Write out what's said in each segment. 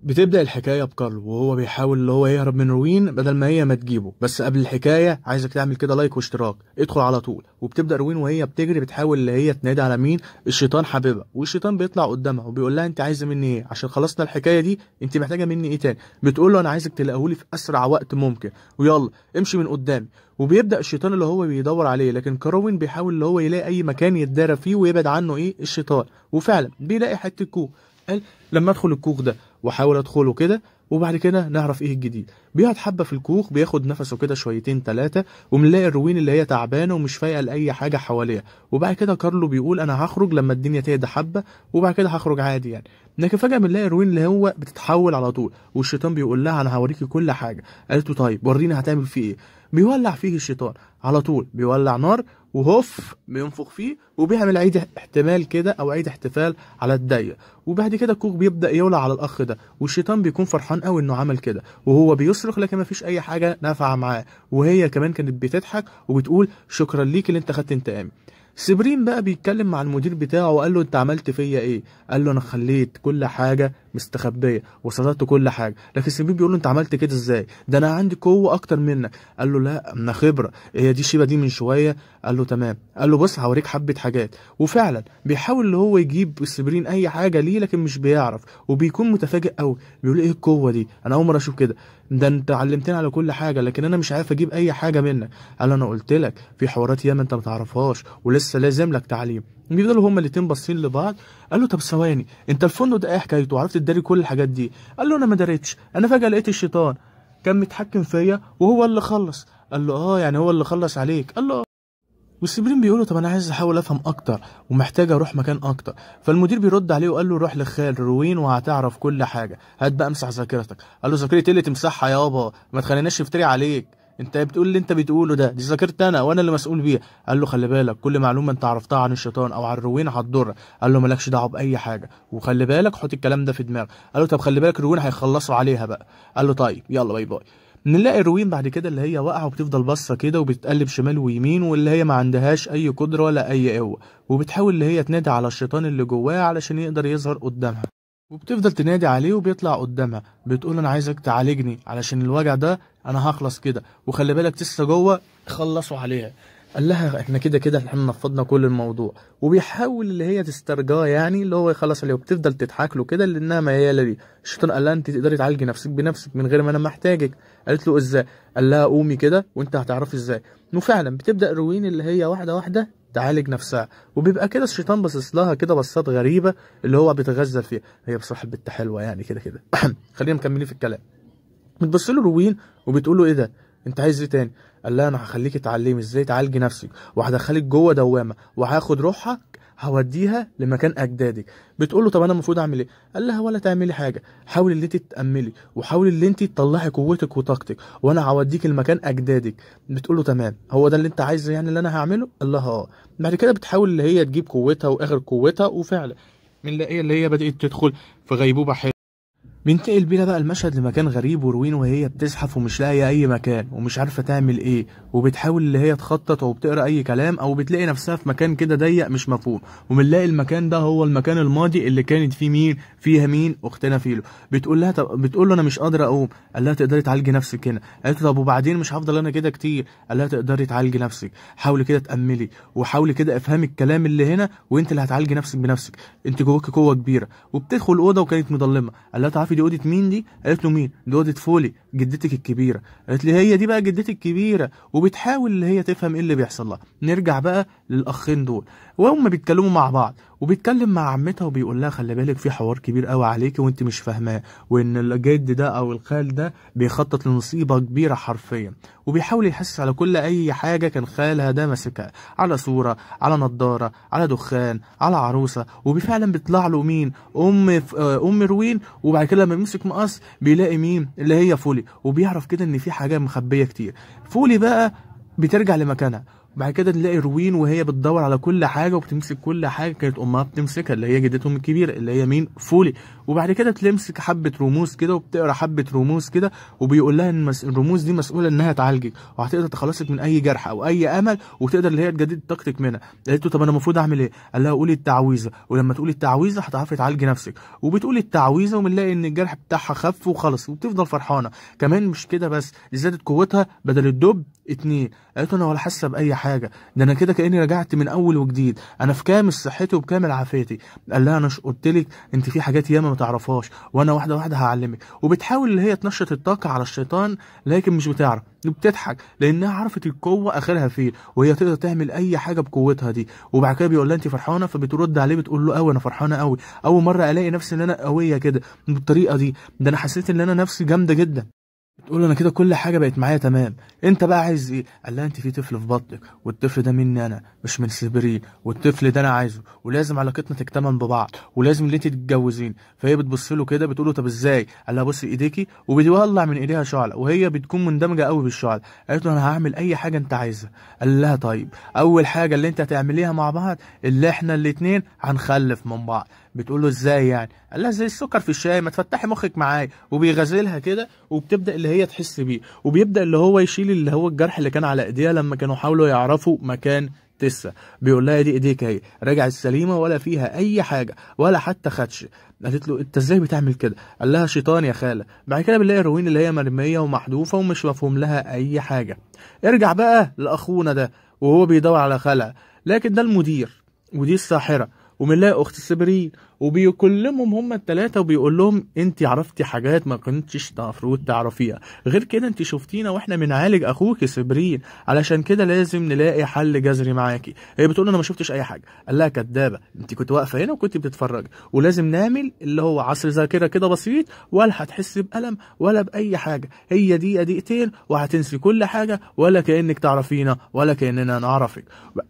بتبدأ الحكاية بكارلو وهو بيحاول اللي هو يهرب من روين بدل ما هي ما تجيبه. بس قبل الحكاية عايزك تعمل كده لايك واشتراك، ادخل على طول. وبتبدأ روين وهي بتجري بتحاول اللي هي تنادي على مين؟ الشيطان حبيبها. والشيطان بيطلع قدامها وبيقول لها انت عايزة مني ايه؟ عشان خلصنا الحكاية دي انت محتاجة مني ايه تاني؟ بتقول له انا عايزك تلاقيهولي في اسرع وقت ممكن، ويلا امشي من قدامي. وبيبدأ الشيطان اللي هو بيدور عليه، لكن كاروين بيحاول اللي هو يلاقي اي مكان يتدارى فيه ويبعد عنه ايه؟ الشيطان. وفعلا بيلاقي حتة كوخ. قال لما ادخل الكوخ ده واحاول ادخله كده وبعد كده نعرف ايه الجديد. بيقعد حبه في الكوخ بياخد نفسه كده شويتين ثلاثه، ومنلاقي الروين اللي هي تعبانه ومش فايقه لاي حاجه حواليها. وبعد كده كارلو بيقول انا هخرج لما الدنيا تهدى حبه وبعد كده هخرج عادي يعني. لكن فجاه بنلاقي الروين اللي هو بتتحول على طول، والشيطان بيقول لها انا هوريكي كل حاجه. قالت له طيب وريني هتعمل فيه ايه. بيولع فيه الشيطان على طول، بيولع نار وهوف بينفخ فيه وبيعمل عيد احتمال كده او عيد احتفال على الضيق. وبعد كده الكوخ بيبدا يولع على الاخ ده، والشيطان بيكون فرحان قوي انه عمل كده وهو بيصرخ، لكن مفيش اي حاجه نافعه معاه. وهي كمان كانت بتضحك وبتقول شكرا ليك اللي انت خدت انتقامي. سبرين بقى بيتكلم مع المدير بتاعه وقال له انت عملت فيا ايه؟ قال له انا خليت كل حاجه مستخبيه وصدرت كل حاجه. لكن سبرين بيقول له انت عملت كده ازاي؟ ده انا عندي قوه اكتر منك. قال له لا انا خبره، هي دي شيبه دي من شويه. قال له تمام. قال له بص هوريك حبه حاجات. وفعلا بيحاول اللي هو يجيب سبرين اي حاجه ليه، لكن مش بيعرف وبيكون متفاجئ قوي. بيقول ايه القوه دي؟ انا اول مره اشوف كده. ده انت علمتني على كل حاجه لكن انا مش عارف اجيب اي حاجه منك. قال له انا قلت لك في حوارات ياما انت ما تعرفهاش ولسه لازم لك تعليم. بيفضلوا هما الاتنين باصين لبعض. قال له طب ثواني، انت الفندق ده ايه حكايته وعرفت تداري كل الحاجات دي؟ قال له انا ما داريتش، انا فجاه لقيت الشيطان كان متحكم فيا وهو اللي خلص. قال له اه يعني هو اللي خلص عليك؟ قال له والسبرين بيقول له طب انا عايز احاول افهم اكتر ومحتاج اروح مكان اكتر. فالمدير بيرد عليه وقال له روح لخال روين وهتعرف كل حاجه، هات بقى امسح ذاكرتك. قال له ذاكرتي اللي تمسحها يابا، ما تخليناش نفتري عليك، انت بتقول اللي انت بتقوله ده، دي ذاكرتي انا وانا اللي مسؤول بيها. قال له خلي بالك كل معلومه انت عرفتها عن الشيطان او عن روين هتضرك. قال له مالكش دعوه باي حاجه وخلي بالك حط الكلام ده في دماغك. قال له طب خلي بالك روين هيخلصوا عليها بقى. قال له طيب يلا باي باي. نلاقي روين بعد كده اللي هي واقعه وبتفضل باصه كده وبتقلب شمال ويمين، واللي هي ما عندهاش اي قدره ولا اي قوه، وبتحاول اللي هي تنادي على الشيطان اللي جواها علشان يقدر يظهر قدامها. وبتفضل تنادي عليه وبيطلع قدامها. بتقول انا عايزك تعالجني علشان الوجع ده انا هخلص كده، وخلي بالك لسه جوه خلصوا عليها. قال لها احنا كده كده احنا نفضنا كل الموضوع. وبيحاول اللي هي تسترجاه يعني اللي هو يخلص عليه، وبتفضل تضحك له كده لانها مياله ليه. الشيطان قال لها انت تقدري تعالجي نفسك بنفسك من غير ما انا محتاجك. قالت له ازاي؟ قال لها قومي كده وانت هتعرفي ازاي. وفعلا بتبدا روين اللي هي واحده واحده تعالج نفسها، وبيبقى كده الشيطان باصص لها كده بصات غريبه اللي هو بيتغزل فيها. هي بصراحه البت حلوه يعني كده كده. خلينا مكملين في الكلام. بتبص له روين وبتقول له ايه ده؟ انت عايز ايه تاني؟ قال لها انا هخليكي تعلمي ازاي تعالجي نفسك، وهدخلك جوه دوامه وهاخد روحك هوديها لمكان اجدادك. بتقول له طب انا المفروض اعمل ايه؟ قال لها ولا تعملي حاجه، حاولي اللي انت تتاملي وحاولي اللي انت تطلعي قوتك وطاقتك وانا هوديك لمكان اجدادك. بتقول له تمام، هو ده اللي انت عايزه يعني اللي انا هعمله؟ قال لها اه. بعد كده بتحاول اللي هي تجيب قوتها واخر قوتها، وفعلا بنلاقيها اللي هي بدات تدخل في غيبوبه حلوه. بينتقل بينا بقى المشهد لمكان غريب، وروين وهي بتزحف ومش لاقيه اي مكان ومش عارفه تعمل ايه، وبتحاول اللي هي تخطط او بتقرا اي كلام او بتلاقي نفسها في مكان كده ضيق مش مفهوم. وبنلاقي المكان ده هو المكان الماضي اللي كانت فيه مين؟ فيها مين؟ اختنا فيلو. بتقول لها بتقول له انا مش قادره اقوم. قال لها تقدري تعالجي نفسك هنا. قالت له طب وبعدين مش هفضل انا كده كتير. قال لها تقدري تعالجي نفسك، حاولي كده تاملي وحاولي كده افهمي الكلام اللي هنا وانت اللي هتعالجي نفسك بنفسك، انت جواكي قوه كبيره. وبتدخل الاوضه وكانت مظلمه. قال لها تعرفي دي اوضه مين دي؟ قالت له مين؟ دي اوضه فولي جدتك الكبيره. قالت لي هي دي بقى جدتي الكبيره. وبتحاول اللي هي تفهم ايه اللي بيحصل لها. نرجع بقى للاخين دول وهم بيتكلموا مع بعض، وبيتكلم مع عمتها وبيقول لها خلي بالك في حوار كبير قوي عليكي وانت مش فاهماه، وان الجد ده او الخال ده بيخطط لمصيبه كبيره حرفيا. وبيحاول يحسس على كل اي حاجه كان خالها ده ماسكها، على صوره، على نضاره، على دخان، على عروسه. وبفعلا بيطلع له مين؟ ام روين. وبعد كده لما بيمسك مقص بيلاقي مين؟ اللي هي فولي. وبيعرف كده ان في حاجه مخبيه كتير. فولي بقى بترجع لمكانها بعد كده تلاقي روين وهي بتدور على كل حاجه وبتمسك كل حاجه كانت امها بتمسكها، اللي هي جدتهم الكبيره اللي هي مين؟ فولي. وبعد كده تمسك حبه رموز كده وبتقرا حبه رموز كده، وبيقول لها ان الرموز دي مسؤوله انها تعالجك وهتقدر تخلصك من اي جرح او اي امل، وتقدر اللي هي تجدد طاقتك منها. قالت له طب انا المفروض اعمل ايه؟ قال لها قولي التعويذه، ولما تقولي التعويذه هتعرفي تعالجي نفسك. وبتقولي التعويذه وبنلاقي ان الجرح بتاعها خف وخلص، وبتفضل فرحانه. كمان مش كده بس، دي زادت قوتها بدل الدب 2. قالت له انا ولا حاسه باي حاجه، ده انا كده كاني رجعت من اول وجديد، انا في كامل صحتي وبكامل عافيتي. قال لها انا مش قلت لك انت في حاجات ياما ما تعرفهاش، وانا واحده واحده هعلمك. وبتحاول اللي هي تنشط الطاقه على الشيطان، لكن مش بتعرف، وبتضحك لانها عرفت القوه اخرها فين، وهي تقدر تعمل اي حاجه بقوتها دي. وبعد كده بيقول لها انت فرحانه؟ فبترد عليه بتقول له قوي انا فرحانه قوي، اول مره الاقي نفسي ان انا قويه كده بالطريقه دي، ده انا حسيت ان انا نفسي جامده جدا. بتقول انا كده كل حاجه بقت معايا تمام، انت بقى عايز ايه؟ قال لها انت في طفل في بطنك، والطفل ده مني انا مش من سبرين، والطفل ده انا عايزه، ولازم علاقتنا تكتمل ببعض، ولازم اللي انت تتجوزين. فهي بتبص له كده بتقول له طب ازاي؟ قال لها بصي ايديكي، وبيولع من ايديها شعله وهي بتكون مندمجه قوي بالشعله. قالت له انا هعمل اي حاجه انت عايزها. قال لها طيب اول حاجه اللي انت هتعمليها مع بعض اللي احنا الاتنين هنخلف من بعض. بتقول له ازاي يعني؟ قال لها زي السكر في الشاي، ما تفتحي مخك معايا. وبيغازلها كده، وبتبدا اللي هي تحس بيه، وبيبدا اللي هو يشيل اللي هو الجرح اللي كان على ايديها لما كانوا حاولوا يعرفوا مكان تسا. بيقول لها دي ايديك اهي رجعت سليمه ولا فيها اي حاجه ولا حتى خدش. قالت له انت ازاي بتعمل كده؟ قال لها شيطان يا خاله. بعد كده بنلاقي روين اللي هي مرميه ومحذوفه ومش مفهوم لها اي حاجه. ارجع بقى لاخونا ده وهو بيدور على خالها، لكن ده المدير ودي الساحره، وبنلاقي اخت سبرين وبيكلمهم هما التلاتة وبيقول لهم انت عرفتي حاجات ما كنتش المفروض تعرفيها، غير كده انت شفتينا واحنا بنعالج اخوك سبرين، علشان كده لازم نلاقي حل جذري معاكي. هي بتقول انا ما شفتش اي حاجه. قال لها كدابه، انت كنت واقفه هنا وكنت بتتفرجي، ولازم نعمل اللي هو عصر ذاكره كده بسيط، ولا هتحسي بالم ولا باي حاجه، هي دقيقه دقيقتين وهتنسي كل حاجه، ولا كانك تعرفينا ولا كاننا نعرفك.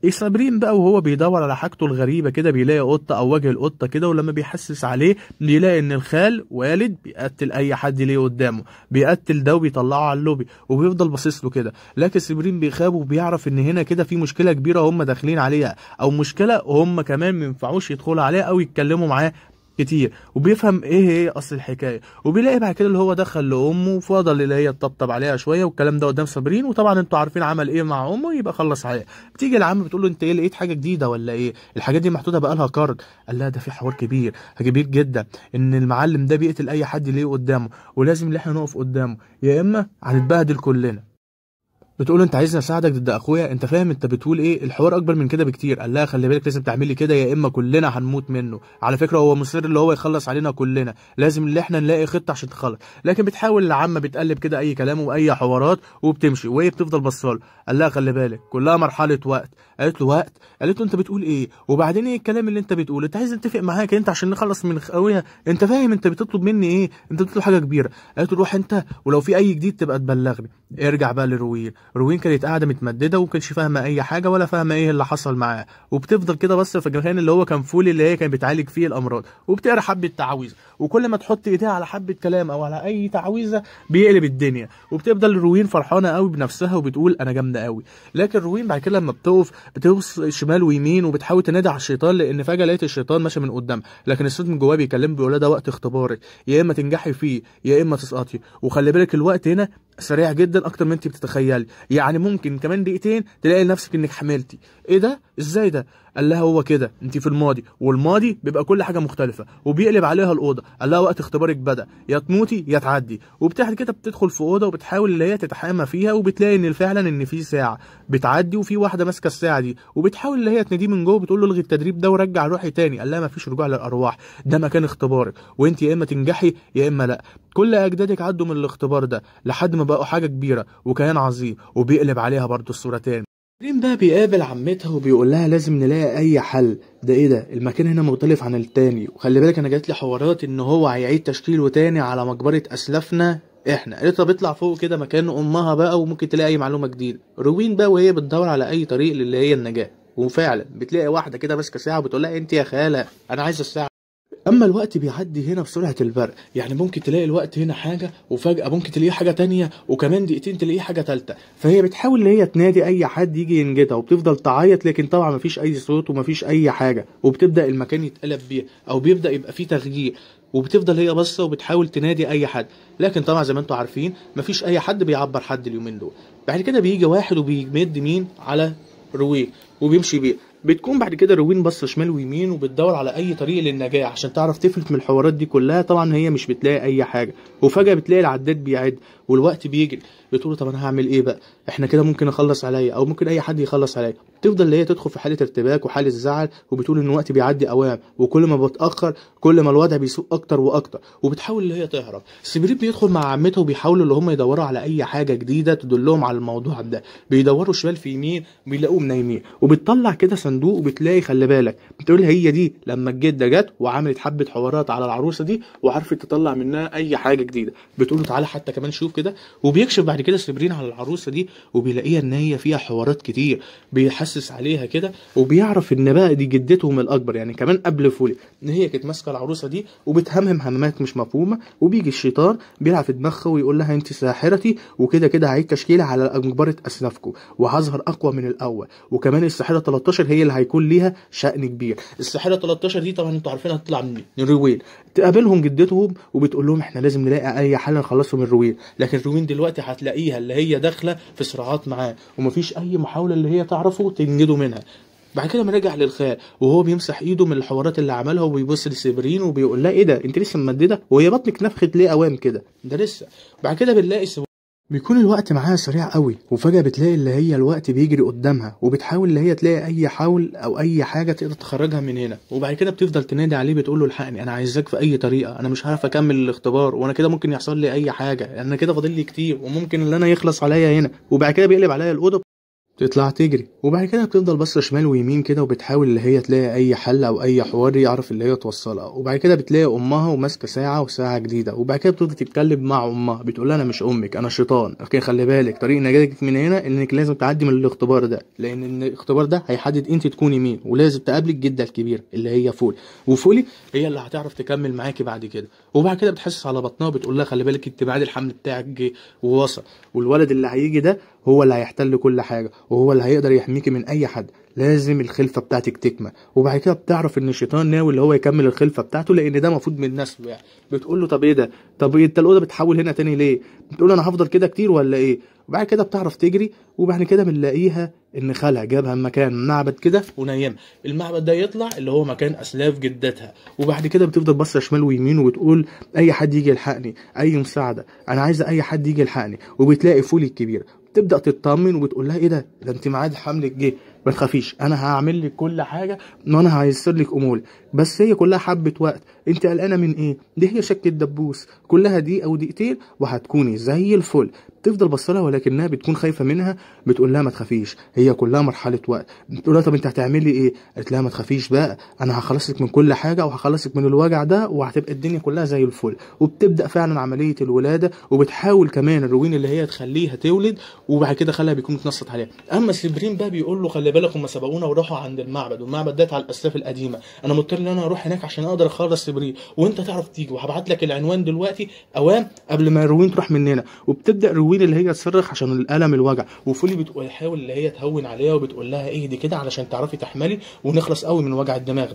سبرين بقى وهو بيدور على حاجته الغريبه كده بيلاقي قطه او وجه القطه كده، ولما بيحسس عليه بيلاقي ان الخال والد بيقتل اي حد ليه قدامه، بيقتل ده وبيطلعه على اللوبي وبيفضل باصص له كده. لكن سبرين بيخاف وبيعرف ان هنا كده في مشكله كبيره هم داخلين عليها، او مشكله هم كمان ما ينفعوش يدخلوا عليها او يتكلموا معاه كتير، وبيفهم ايه هي اصل الحكايه. وبيلاقي بعد كده اللي هو دخل لامه وفضل اللي هي تطبطب عليها شويه والكلام ده قدام سابرين، وطبعا انتوا عارفين عمل ايه مع امه يبقى خلص عليها. بتيجي العم بتقول له انت ايه لقيت حاجه جديده ولا ايه؟ الحاجات دي محطوطه بقالها قرن. قال لها ده في حوار كبير كبير جدا، ان المعلم ده بيقتل اي حد ليه قدامه، ولازم ان احنا نقف قدامه يا اما هنتبهدل كلنا. بتقول انت عايزني اساعدك ضد اخويا؟ انت فاهم انت بتقول ايه؟ الحوار اكبر من كده بكتير. قال لها خلي بالك لازم تعملي كده يا اما كلنا هنموت منه. على فكره هو مصر اللي هو يخلص علينا كلنا، لازم اللي احنا نلاقي خطه عشان تخلص. لكن بتحاول العمه بتقلب كده اي كلام واي حوارات وبتمشي، وهي بتفضل بصاله. قال لها خلي بالك كلها مرحله وقت. قالت له وقت؟ قالت له انت بتقول ايه؟ وبعدين ايه الكلام اللي انت بتقوله؟ انت عايز نتفق معاك انت عشان نخلص من اخويا؟ انت فاهم انت بتطلب مني ايه؟ انت بتطلب حاجه كبيره. قالت له روح انت ولو في اي جديد تبقى تبلغني. ارجع بقى لروين. روين كانت قاعده متمدده ومكانش فاهمه اي حاجه ولا فاهمه ايه اللي حصل معاه، وبتفضل كده بس في المكان اللي هو كان فولي اللي هي كانت بتعالج فيه الامراض، وبتقرا حبه تعويذه، وكل ما تحط ايديها على حبه كلام او على اي تعويذه بيقلب الدنيا. وبتفضل روين فرحانه قوي بنفسها وبتقول انا جامده قوي. لكن روين بعد كده لما بتقف شمال ويمين وبتحاول تنادي على الشيطان، لان فجاه لقيت الشيطان ماشي من قدام، لكن الصوت من جواه بيكلم بيقول لها ده وقت اختبارك، يا اما تنجحي فيه يا اما تسقطي، وخلي بالك الوقت هنا سريع جدا اكتر من انت بتتخيلي، يعني ممكن كمان دقيقتين تلاقي نفسك انك حملتي. ايه ده؟ ازاي ده؟ قال لها هو كده انت في الماضي، والماضي بيبقى كل حاجه مختلفه وبيقلب عليها الاوضه. قال لها وقت اختبارك بدا، يا تموتي يا تعدي. وبتاعت كده بتدخل في اوضه وبتحاول اللي هي تتحامى فيها، وبتلاقي ان فعلا ان في ساعه بتعدي وفي واحده ماسكه الساعه دي، وبتحاول اللي هي تناديه من جوه بتقول له الغي التدريب ده ورجع روحي تاني. قال لها ما فيش رجوع للارواح، ده مكان اختبارك وانت يا اما تنجحي يا اما لا. كل اجدادك عدوا من الاختبار ده لحد ما بقوا حاجه كبيره وكيان عظيم، وبيقلب عليها برضه الصوره تاني. ريم بقى بيقابل عمتها وبيقول لها لازم نلاقي اي حل. ده ايه ده؟ المكان هنا مختلف عن التاني، وخلي بالك انا جات لي حوارات ان هو هيعيد تشكيله تاني على مقبره اسلافنا احنا. قالت طب اطلع فوق كده مكان امها بقى وممكن تلاقي اي معلومه جديده. روين بقى وهي بتدور على اي طريق اللي هي النجاه، وفعلا بتلاقي واحده كده ماسكه ساعه وبتقول لها انت يا خاله انا عايزه الساعه. اما الوقت بيعدي هنا بسرعه البرق، يعني ممكن تلاقي الوقت هنا حاجه وفجاه ممكن تلاقيه حاجه تانية وكمان دقيقتين تلاقيه حاجه تالتة. فهي بتحاول ان هي تنادي اي حد يجي ينجدها وبتفضل تعيط، لكن طبعا مفيش اي صوت ومفيش اي حاجه، وبتبدا المكان يتقلب بيها او بيبدا يبقى فيه تغيير، وبتفضل هي باصه وبتحاول تنادي اي حد، لكن طبعا زي ما انتم عارفين مفيش اي حد بيعبر حد اليومين دول. بعد كده بيجي واحد وبيمد مين على روين وبيمشي بيه. بتكون بعد كده روين بص شمال ويمين وبتدور على اي طريق للنجاه عشان تعرف تفلت من الحوارات دي كلها. طبعا هي مش بتلاقي اي حاجه، وفجاه بتلاقي العداد بيعد والوقت بيجري. بتقول طب انا هعمل ايه بقى؟ احنا كده ممكن اخلص عليا او ممكن اي حد يخلص عليا. تفضل اللي هي تدخل في حاله ارتباك وحاله زعل، وبتقول ان الوقت بيعدي اوام، وكل ما بتاخر كل ما الوضع بيسوء اكتر واكتر، وبتحاول اللي هي تهرب. سبرين بيدخل مع عمته وبيحاولوا اللي هم يدوروا على اي حاجه جديده تدلهم على الموضوع ده. بيدوروا شمال في يمين بيلاقوهم نايمين، وبتطلع كده صندوق وبتلاقي خلي بالك بتقول هي دي لما الجده جت وعملت حبه حوارات على العروسه دي وعرفت تطلع منها اي حاجه جديده. بتقول له تعالى حتى كمان شوف كده، وبيكشف بعد كده سبرين على العروسه دي وبيلاقيها ان هي فيها حوارات كتير. بيحسس عليها كده وبيعرف ان بقى دي جدتهم الاكبر، يعني كمان قبل فولي، ان هي كانت ماسكه العروسه دي وبتهمهم همات مش مفهومه. وبيجي الشيطان بيلعب في دماغها ويقول لها انت ساحرتي، وكده كده هعيد تشكيله على اجبره اسلافكم وهظهر اقوى من الاول، وكمان الساحره 13 هي اللي هيكون ليها شأن كبير. الساحره 13 دي طبعا انتوا عارفين هتطلع من مين؟ من روين. تقابلهم جدتهم وبتقول لهم احنا لازم نلاقي اي حل نخلصه من روين، لكن روين دلوقتي هتلاقيها اللي هي داخله في صراعات معاه ومفيش اي محاوله اللي هي تعرفه تنجده منها. بعد كده رجع للخال وهو بيمسح ايده من الحوارات اللي عملها وبيبص لسبرين وبيقول لها ايه ده انت لسه ممدده وهي بطنك نفخت ليه اوام كده ده لسه. بعد كده بنلاقي بيكون الوقت معاها سريع قوي، وفجأة بتلاقي اللي هي الوقت بيجري قدامها وبتحاول اللي هي تلاقي اي حول او اي حاجة تقدر تخرجها من هنا. وبعد كده بتفضل تنادي عليه بتقول له الحقني انا عايزاك في اي طريقة، انا مش عارف اكمل الاختبار وانا كده ممكن يحصل لي اي حاجة، انا كده فاضل لي كتير وممكن اللي انا يخلص عليا هنا. وبعد كده بيقلب عليا الأوضة تطلع تجري. وبعد كده بتفضل بصة شمال ويمين كده وبتحاول اللي هي تلاقي اي حل او اي حوار يعرف اللي هي توصلها. وبعد كده بتلاقي امها وماسكه ساعه وساعه جديده، وبعد كده بتفضل تتكلم مع امها بتقول لها انا مش امك انا شيطان، لكن خلي بالك طريق نجاتك من هنا انك لازم تعدي من الاختبار ده، لان الاختبار ده هيحدد انت تكوني مين، ولازم تقابلي الجده الكبيره اللي هي فولي، وفولي هي اللي هتعرف تكمل معاكي بعد كده. وبعد كده بتحسس على بطنها وبتقول لها خلي بالك انت بعد الحمل بتاعك جه ووصل، والولد اللي هيجي ده هو اللي هيحتل كل حاجه وهو اللي هيقدر يحميكي من اي حد، لازم الخلفه بتاعتك تكمل. وبعد كده بتعرف ان الشيطان ناوي اللي هو يكمل الخلفه بتاعته لان ده المفروض من نسله يعني. بتقول له طب ايه ده؟ طب انت الاوضه بتحول هنا تاني ليه؟ بتقول له انا هفضل كده كتير ولا ايه؟ وبعد كده بتعرف تجري، وبعد كده بنلاقيها ان خالها جابها مكان معبد كده ونيمها. المعبد ده يطلع اللي هو مكان اسلاف جدتها. وبعد كده بتفضل باصه شمال ويمين وتقول اي حد يجي يلحقني، اي مساعده، انا عايزه اي حد يجي يلحقني. وبتلاقي فولي الكبيره تبدا تطمن وبتقول لها ايه ده انت ميعاد حملك جه، ما تخافيش انا هعمل لك كل حاجه وانا هيسر لك امورك، بس هي كلها حبه وقت، انت قلقانه من ايه؟ دي هي شكه دبوس كلها دقيقه او دقيقتين وهتكوني زي الفل. تفضل بصلها ولكنها بتكون خايفه منها، بتقول لها ما تخافيش هي كلها مرحله وقت. بتقول لها طب انت هتعملي ايه؟ قالت لها ما تخافيش بقى انا هخلصك من كل حاجه وهخلصك من الوجع ده وهتبقى الدنيا كلها زي الفل. وبتبدا فعلا عمليه الولاده، وبتحاول كمان الروين اللي هي تخليها تولد، وبعد كده خليها بيكون متنصت عليها. اما سبرين بقى بيقول له خلي بالك هم سبقونا وراحوا عند المعبد، والمعبد ده على الاسلاف القديمه، انا مضطر ان انا اروح هناك عشان اقدر اخلص سبرين، وانت تعرف تيجي، وهبعت لك العنوان دلوقتي اوام قبل ما روين تروح مننا. وبتبدا روين اللي هي تصرخ عشان الالم الوجع، وفولي بتحاول اللي هي تهون عليها وبتقول لها اهدي كده علشان تعرفي تحملي ونخلص قوي من وجع الدماغ.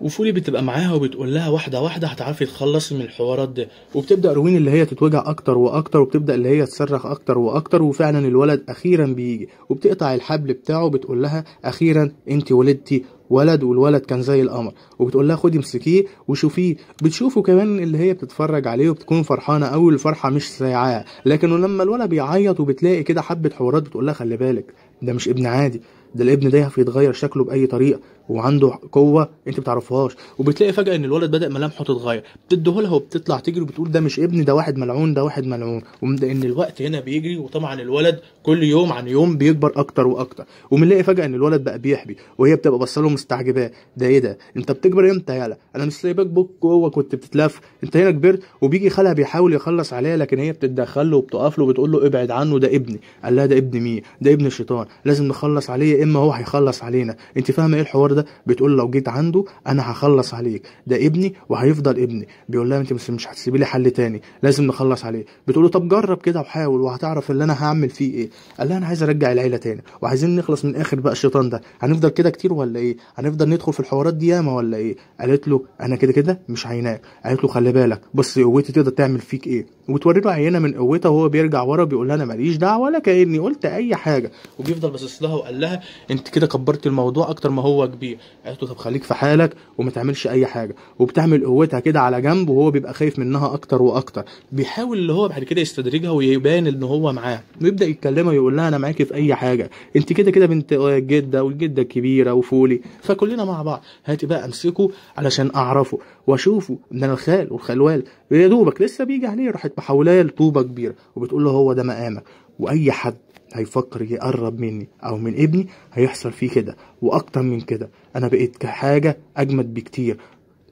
وفولي بتبقى معاها وبتقول لها واحده واحده هتعرفي تخلصي من الحوارات ده. وبتبدا روين اللي هي تتوجع اكتر واكتر، وبتبدا اللي هي تصرخ اكتر واكتر، وفعلا الولد اخيرا بيجي، وبتقطع الحبل بتاعه وبتقول لها اخيرا انت ولدتي ولد، والولد كان زي القمر. وبتقول لها خدي امسكيه وشوفيه. بتشوفه كمان اللي هي بتتفرج عليه وبتكون فرحانه قوي، الفرحه مش سايعاه، لكن لما الولد بيعيط وبتلاقي كده حبه حوارات بتقول لها خلي بالك ده مش ابن عادي، ده الابن ده هيتغير شكله باي طريقه وعنده قوه انت بتعرفوهاش. وبتلاقي فجاه ان الولد بدا ملامحه تتغير، بتديهولها وبتطلع تجري وبتقول ده مش ابني، ده واحد ملعون، ده واحد ملعون. ومن ان الوقت هنا بيجري، وطبعا الولد كل يوم عن يوم بيكبر اكتر واكتر. وبنلاقي فجاه ان الولد بقى بيحبي، وهي بتبقى باصه له مستعجباه، ده ايه ده انت بتكبر امتى يالا؟ انا مش سايبك بوك جوه كنت بتتلف، انت هنا كبرت. وبيجي خالها بيحاول يخلص عليها، لكن هي بتتدخل له وبتقف له وبتقول له ابعد عنه ده ابني. قال لها ده ابن مين؟ ده ابن الشيطان، لازم نخلص عليه اما هو هيخلص علينا. انت فاهمه ايه الحوار ده، بتقول لو جيت عنده انا هخلص عليك، ده ابني وهيفضل ابني. بيقول لها انت مش هتسيبي لي حل تاني، لازم نخلص عليه. بتقول له طب جرب كده وحاول وهتعرف اللي انا هعمل فيه ايه. قال لها انا عايز ارجع العيله تاني وعايزين نخلص من اخر بقى الشيطان ده، هنفضل كده كتير ولا ايه؟ هنفضل ندخل في الحوارات دي ياما ولا ايه؟ قالت له انا كده كده مش هيناك. قالت له خلي بالك بص قوتي تقدر تعمل فيك ايه، وتوري له عينه من قوتها وهو بيرجع ورا بيقول لها انا ماليش دعوه ولا كاني قلت اي حاجه، وبيفضل باصص لها وقال لها انت كده كبرت الموضوع اكتر ما هو كبير. قالت له طب خليك في حالك وما تعملش اي حاجه، وبتعمل قوتها كده على جنب وهو بيبقى خايف منها اكتر واكتر. بيحاول اللي هو بعد كده يستدرجها ويبان ان هو معاه، ويبدا يتكلمها ويقول لها انا معاكي في اي حاجه، انت كده كده بنت جده والجده الكبيره وفولي، فكلنا مع بعض، هاتي بقى امسكه علشان اعرفه واشوفه ان انا الخال والخلوال. يا دوبك لسه بيجي عليه راحت محولاه لطوبه كبيره وبتقول له هو ده مقامك، واي حد هيفكر يقرب مني او من ابني هيحصل فيه كده واكتر من كده، انا بقيت كحاجه اجمد بكتير.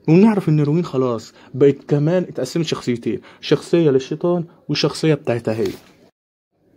ونعرف ان روين خلاص بقت كمان اتقسمت شخصيتين، شخصيه للشيطان والشخصيه بتاعتها هي.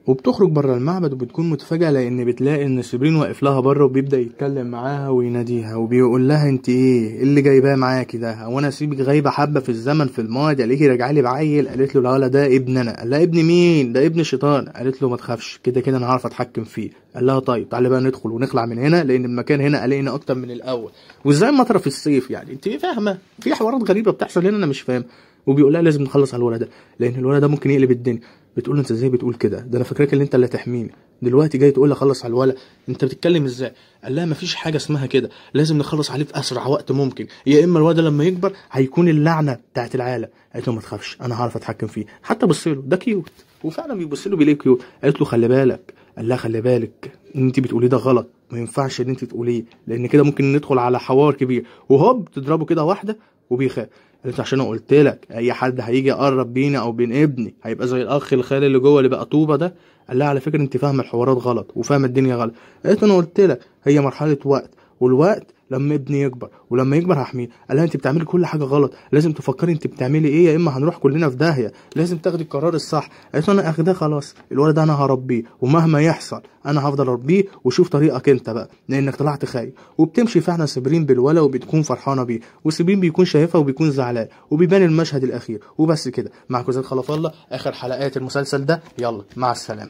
وبتخرج بره المعبد وبتكون متفاجئه لان بتلاقي ان سبرين واقف لها بره وبيبدا يتكلم معاها ويناديها وبيقول لها انت ايه اللي جايباه معاكي ده، هو انا اسيبك غايبه حبه في الزمن في الماضي الاقيكي راجعه لي بعيل؟ قالت له لا ولا ده ابن انا. قال لها ابن مين؟ ده ابن الشيطان. قالت له ما تخافش كده كده انا هعرف اتحكم فيه. قال لها طيب تعالى بقى ندخل ونخلع من هنا لان المكان هنا قلقنا اكتر من الاول. وازاي مطره في الصيف يعني؟ انت فاهمه في حوارات غريبه بتحصل هنا انا مش فاهم. وبيقول لها لازم نخلص على الولد ده لان الولد ده ممكن يقلب الدنيا. بتقول له انت ازاي بتقول كده؟ ده انا فاكراك اللي انت اللي هتحميني، دلوقتي جاي تقول لي خلص على الولد؟ انت بتتكلم ازاي؟ قال لها مفيش حاجه اسمها كده، لازم نخلص عليه في اسرع وقت ممكن، يا اما الولد لما يكبر هيكون اللعنه بتاعت العالم. قالت له ما تخافش انا هعرف اتحكم فيه. حتى بص له ده كيوت، وفعلا بيبص له بيلاقيه كيوت. قالت له خلي بالك. قال لها خلي بالك ان انت بتقوليه ده غلط، ما ينفعش ان انت تقوليه لان كده ممكن ندخل على حوار كبير. وهوب تضربه كده واحده وبيخاف. قالت عشان انا قلت لك اي حد هيجي يقرب بينا او بين ابني هيبقى زي الاخ الخالي اللي جوه اللي بقى طوبه ده. قال لها على فكره انت فاهمه الحوارات غلط وفاهمه الدنيا غلط. قالت انا قلت لك هي مرحله وقت، والوقت لما ابني يكبر ولما يكبر هحميه. قال لها انت بتعملي كل حاجه غلط، لازم تفكري انت بتعملي ايه يا اما هنروح كلنا في داهيه، لازم تاخدي القرار الصح. قالت له انا اخداه خلاص، الولد ده انا هربيه ومهما يحصل انا هفضل اربيه وشوف طريقك انت بقى لانك طلعت خايف. وبتمشي فعلا سبرين بالولد وبتكون فرحانه بيه، وسبرين بيكون شايفها وبيكون زعلان وبيبان المشهد الاخير. وبس كده معكم زياد خلف الله، اخر حلقات المسلسل ده، يلا مع السلامه.